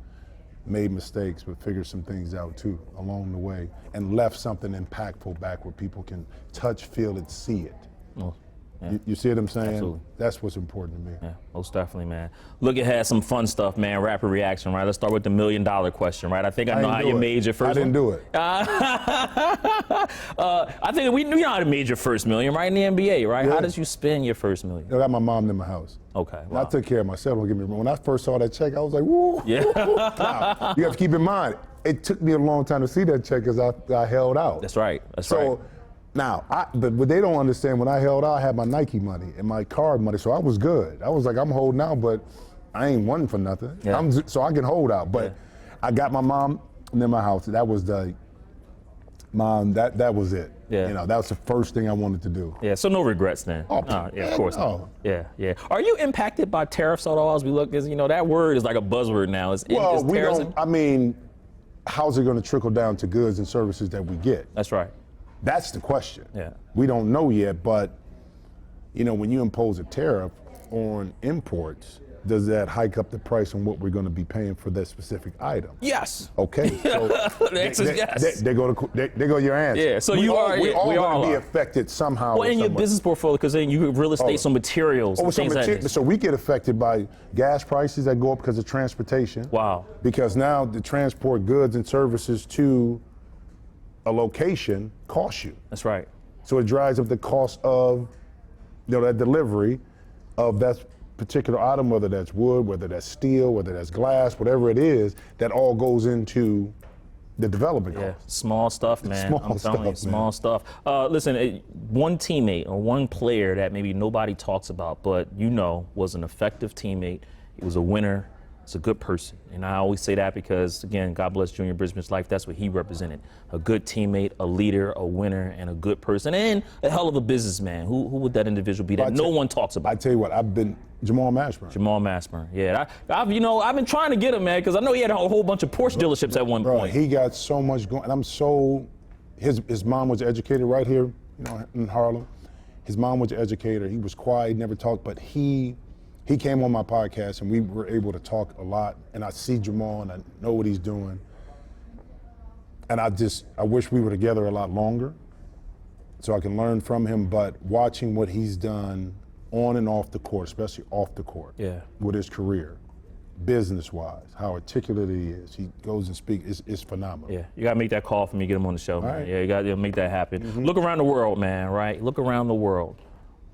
made mistakes, but figured some things out too along the way, and left something impactful back where people can touch, feel it, see it. Oh, yeah. You see what I'm saying? Absolutely. That's what's important to me. Yeah, most definitely, man. Look ahead, some fun stuff, man. Rapid reaction, right? Let's start with the $1 million question, right? I think I know how you made your first. I didn't do it. I think we know how to made your first million, right? In the NBA, right? Yeah. How did you spend your first million? I got my mom in my house. Okay. And Wow. I took care of myself. Don't get me wrong. When I first saw that check, I was like, woo. Yeah. Now, you have to keep in mind, it took me a long time to see that check because I held out. That's right. That's So right. now, but what they don't understand, when I held out, I had my Nike money and my card money, so I was good. I was like, I'm holding out, but I ain't wanting for nothing. Yeah. So I can hold out. But I got my mom in my house. That was the mom. That was it. Yeah. You know, that was the first thing I wanted to do. Yeah, so no regrets then. Oh, Yeah, of course. no. Yeah, yeah. Are you impacted by tariffs at all as we look? Because, you know, that word is like a buzzword now. Well, we tariffs don't. I mean, how's it going to trickle down to goods and services that we get? That's right. That's the question. Yeah. We don't know yet, but you know, when you impose a tariff on imports, does that hike up the price on what we're going to be paying for that specific item? Yes. Okay. So The answer is yes. There go your answer. Yeah, so we you all, are- we yeah, all we all going to be are. affected somehow. Well, or in your some way. business portfolio, because then you have real estate, some materials, Oh, and things like this. so we get affected by gas prices that go up because of transportation. Wow. Because now to transport goods and services to a location costs you. That's right. So it drives up the cost of, you know, that delivery of that particular item, whether that's wood, whether that's steel, whether that's glass, whatever it is, that all goes into the development Yeah, cost. small stuff, man. Small I'm telling you, stuff, small man. stuff. Listen, one teammate or one player that maybe nobody talks about, but you know, was an effective teammate. He was a winner. He's a good person. And I always say that because, again, God bless Junior Brisbane's life. That's what he represented. A good teammate, a leader, a winner, and a good person, and a hell of a businessman. Who would that individual be that no one talks about? I tell you what, I've been Jamal Mashburn. Jamal Mashburn. Yeah, I've been trying to get him, man, because I know he had a whole bunch of Porsche dealerships at one point. He got so much going, and I'm so. His mom was educated right here, you know, in Harlem. His mom was an educator. He was quiet, never talked, but he came on my podcast, and we were able to talk a lot. And I see Jamal, and I know what he's doing. And I wish we were together a lot longer, so I can learn from him. But watching what he's done on and off the court, especially off the court, Yeah. with his career, business-wise, how articulate he is. He goes and speaks. It's phenomenal. Yeah, you got to make that call for me, get him on the show, man. right. Yeah, you got to make that happen. Look around the world, man, right? Look around the world.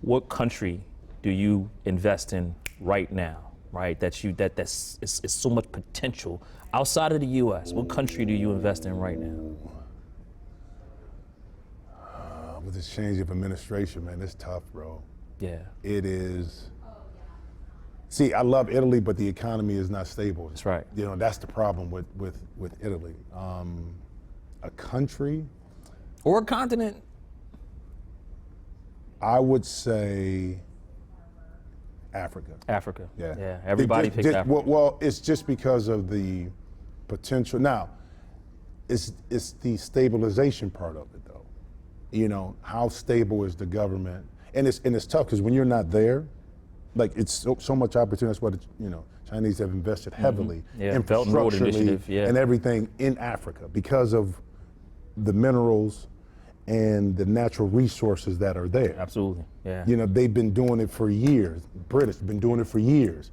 What country do you invest in right now, right? That's so much potential outside of the U.S. What country do you invest in right now? With this change of administration, man, it's tough, bro. Yeah, It is. See, I love Italy, but the economy is not stable. that's right. You know, that's the problem with Italy. A country, Or a continent. I would say Africa. Africa. Yeah. Yeah, everybody picks Africa. Well, it's just because of the potential. Now, it's the stabilization part of it, though. You know, how stable is the government? And it's tough because when you're not there, like it's so much opportunity. That's what Chinese have invested heavily, Yeah, Belt and Road Initiative, yeah. and everything in Africa because of the minerals and the natural resources that are there. Absolutely. Yeah. You know, they've been doing it for years. British been doing it for years.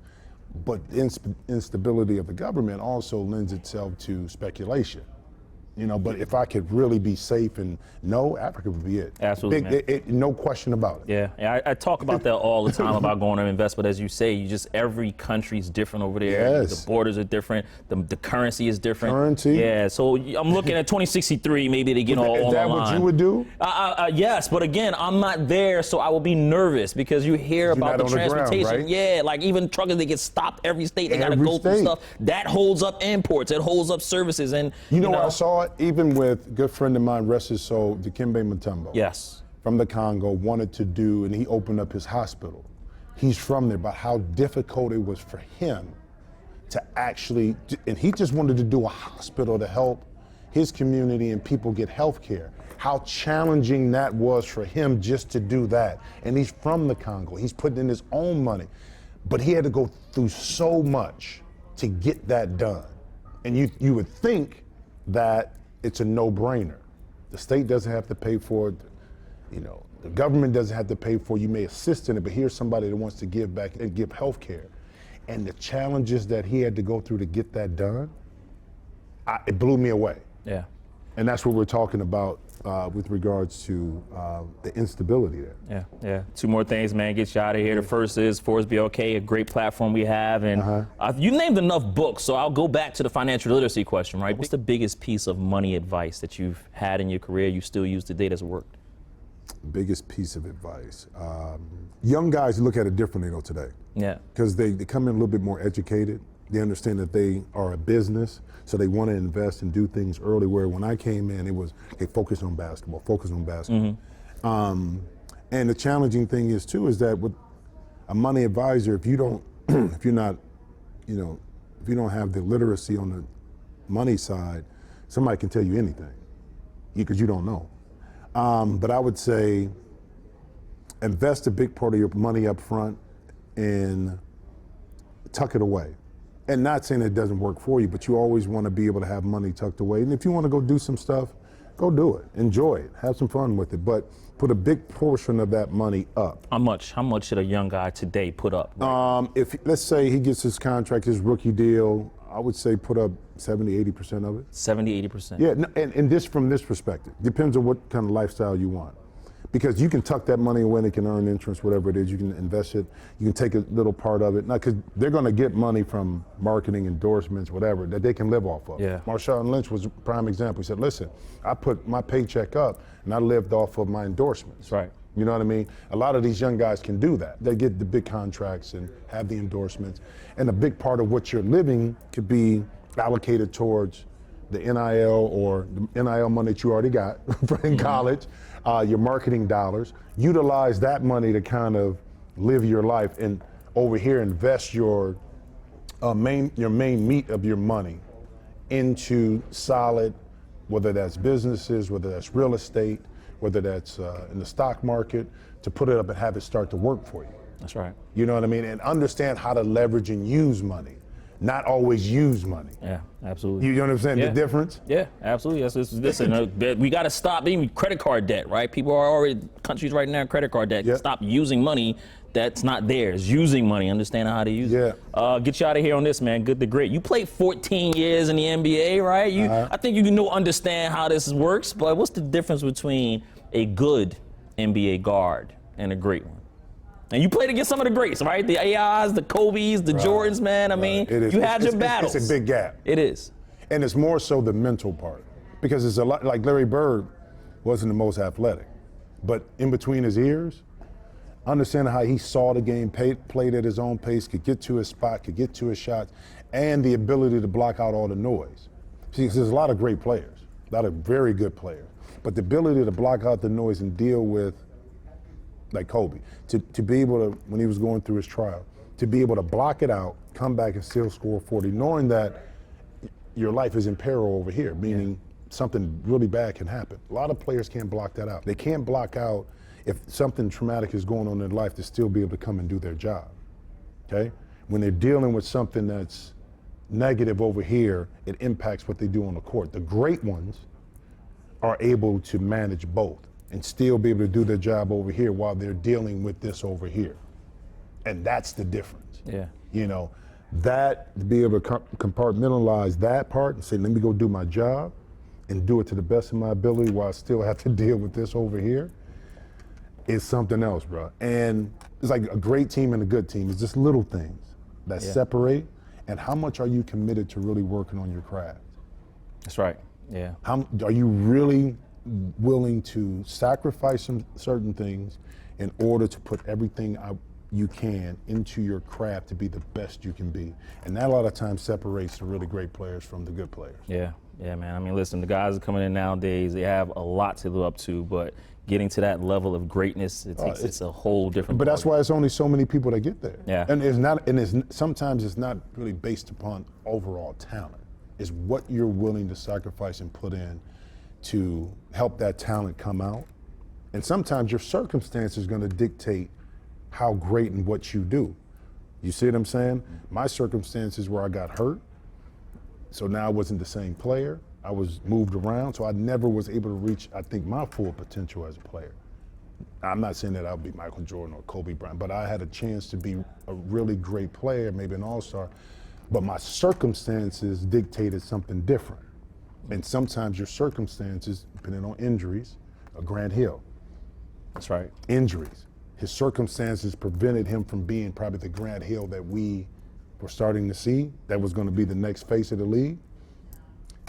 But the instability of the government also lends itself to speculation. But if I could really be safe and know, Africa would be it. Absolutely, man. No question about it. Yeah, I talk about that all the time about going to invest, but as you say, every country's different over there. Yes. The borders are different. The currency is different. Currency. Yeah, so I'm looking at 2063, maybe to get all online. Is that what you would do? Yes, but again, I'm not there, so I will be nervous because you hear about the transportation. Ground, right? Yeah, like even truckers, they get stopped every state. They got to go through stuff. That holds up imports. It holds up services. And you know what I saw? Even with a good friend of mine, rest his soul, Dikembe Mutombo. Yes. From the Congo, wanted to do, and he opened up his hospital. He's from there, but how difficult it was for him to actually, and he just wanted to do a hospital to help his community and people get health care. How challenging that was for him just to do that. And he's from the Congo. He's putting in his own money. But he had to go through so much to get that done. And you would think that it's a no-brainer. The state doesn't have to pay for it. The government doesn't have to pay for it. You may assist in it, but here's somebody that wants to give back and give health care. And the challenges that he had to go through to get that done, it blew me away. Yeah. And that's what we're talking about with regards to the instability there. Yeah. Two more things, man. Get you out of here. The first is Forbes BLK, a great platform we have. And you named enough books, so I'll go back to the financial literacy question, right? What's the biggest piece of money advice that you've had in your career you still use today that's worked? Biggest piece of advice. Young guys look at it differently, though, today. Yeah. Because they come in a little bit more educated. They understand that they are a business, so they want to invest and do things early, where when I came in, it was, okay, focus on basketball. And the challenging thing is, too, is that with a money advisor, if you don't, if you don't have the literacy on the money side, somebody can tell you anything, because you don't know. But I would say invest a big part of your money up front and tuck it away. And not saying it doesn't work for you, but you always want to be able to have money tucked away. And if you want to go do some stuff, go do it. Enjoy it. Have some fun with it. But put a big portion of that money up. How much should a young guy today put up? Right? If, let's say he gets his contract, his rookie deal, I would say put up 70, 80% of it. 70, 80%? Yeah, and this from this perspective. Depends on what kind of lifestyle you want. Because you can tuck that money away and it can earn interest, whatever it is. You can invest it. You can take a little part of it. Now, because they're going to get money from marketing, endorsements, whatever, that they can live off of. Yeah. Marshawn Lynch was a prime example. He said, listen, I put my paycheck up and I lived off of my endorsements. That's right. You know what I mean? A lot of these young guys can do that. They get the big contracts and have the endorsements. And a big part of what you're living could be allocated towards the NIL or the NIL money that you already got in college, your marketing dollars. Utilize that money to kind of live your life, and over here invest your main meat of your money into solid, whether that's businesses, whether that's real estate, whether that's in the stock market, to put it up and have it start to work for you. That's right. You know what I mean? And understand how to leverage and use money, not always use money. Yeah, absolutely. You know what I'm saying? Yeah. The difference? Yeah, absolutely. Listen, we got to stop credit card debt, right? People are already, countries right now, credit card debt. Yep. Stop using money that's not theirs. Using money, understand how to use it. Get you out of here on this, man. Good to great. You played 14 years in the NBA, right? I think you understand how this works, but what's the difference between a good NBA guard and a great one? And you played against some of the greats, right? The AIs, the Kobe's, the Jordans, man. I mean, you had your battles. It's a big gap. It is. And it's more so the mental part, because it's a lot like Larry Bird wasn't the most athletic, but in between his ears, understanding how he saw the game, played at his own pace, could get to his spot, could get to his shots, and the ability to block out all the noise. See, there's a lot of great players, a lot of very good players, but the ability to block out the noise and deal with, like Kobe, to be able to, when he was going through his trial, to be able to block it out, come back and still score 40, knowing that your life is in peril over here, meaning something really bad can happen. A lot of players can't block that out. They can't block out if something traumatic is going on in their life, to still be able to come and do their job, okay? When they're dealing with something that's negative over here, it impacts what they do on the court. The great ones are able to manage both and still be able to do their job over here while they're dealing with this over here. And that's the difference. Yeah. You know, that, to be able to compartmentalize that part and say, let me go do my job and do it to the best of my ability while I still have to deal with this over here is something else, bro. And it's like a great team and a good team. It's just little things that separate. And how much are you committed to really working on your craft? That's right. Yeah. How are you really willing to sacrifice some certain things in order to put everything you can into your craft to be the best you can be? And that a lot of times separates the really great players from the good players. Yeah, man. I mean, listen, the guys are coming in nowadays, they have a lot to live up to, but getting to that level of greatness, it's a whole different. But that's why it's only so many people that get there. Yeah. And sometimes it's not really based upon overall talent. It's what you're willing to sacrifice and put in to help that talent come out. And sometimes your circumstance is going to dictate how great and what you do. You see what I'm saying? My circumstances where I got hurt, so now I wasn't the same player. I was moved around, so I never was able to reach, I think, my full potential as a player. I'm not saying that I'll be Michael Jordan or Kobe Bryant, but I had a chance to be a really great player, maybe an all-star, but my circumstances dictated something different. And sometimes your circumstances, depending on injuries, Grant Hill. That's right. Injuries. His circumstances prevented him from being probably the Grant Hill that we were starting to see, that was going to be the next face of the league,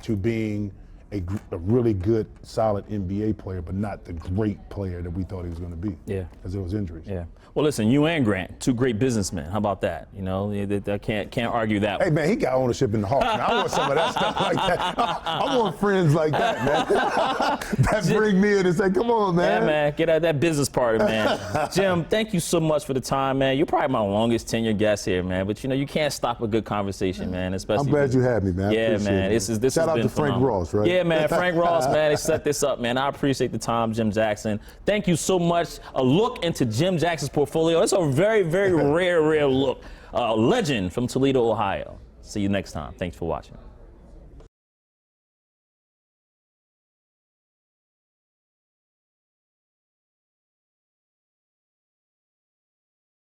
to being a really good, solid NBA player, but not the great player that we thought he was going to be. Yeah. Because there was injuries. Yeah. Well, listen, you and Grant, two great businesmen. How about that? You know, I can't argue that. Hey, man, he got ownership in the Hawks. Man, I want some of that stuff like that. I want friends like that, man. That bring me in and say, come on, man. Yeah, man, get out of that business party, man. Jim, thank you so much for the time, man. You're probably my longest tenured guest here, man. But, you know, you can't stop a good conversation, man. Especially. I'm glad you had me, man. Yeah, man. This Shout has out been to Frank phenomenal. Ross, right? Yeah, man. Frank Ross, man. They set this up, man. I appreciate the time, Jim Jackson. Thank you so much. A look into Jim Jackson's portfolio. It's a very, very rare look. Legend from Toledo, Ohio. See you next time. Thanks for watching.